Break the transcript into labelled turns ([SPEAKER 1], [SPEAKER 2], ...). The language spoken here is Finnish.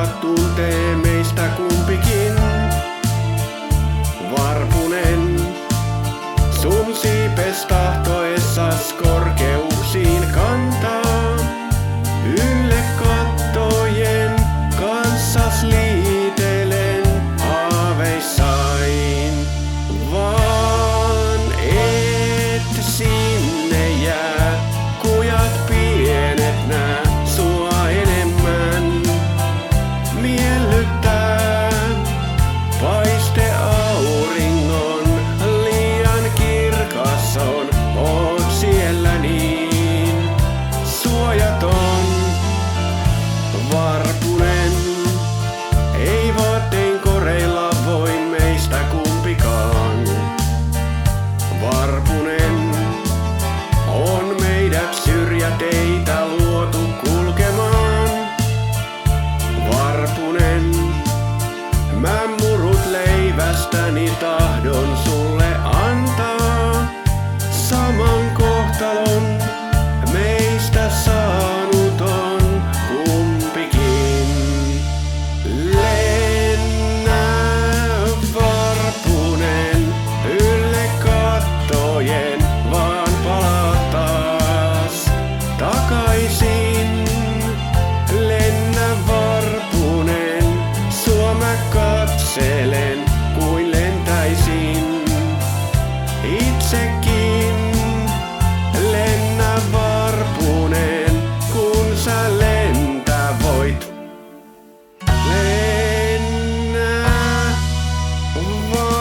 [SPEAKER 1] pojat tuntee meistä kumpikin. Varpunen, sun siipes tahtoessas korkeuksiin kantaa. Ylle kattojen kanssas liitelen haaveissain. Vaan et sinne jää, kujat pienet nää sua enemmän. Miellyttää paiste auringon, liian kirkas on, oot siellä niin suojaton. Varpunen, ei vaattein koreilla voi meistä kumpikaan. Varpunen, on meidät syrjäteitä luotu kulkemaan. Varpunen, mä murut leivästäni tahdon sulle antaa. Saman kohtalon meistä saanut on kumpikin. Lennä varpunen, ylle kattojen, vaan palaa taas takaisin. Lennä varpunen, sua mä katselen kuin lentäisin itsekin. Lennä varpunen, kun sä lentää voit. Lennä varpunen.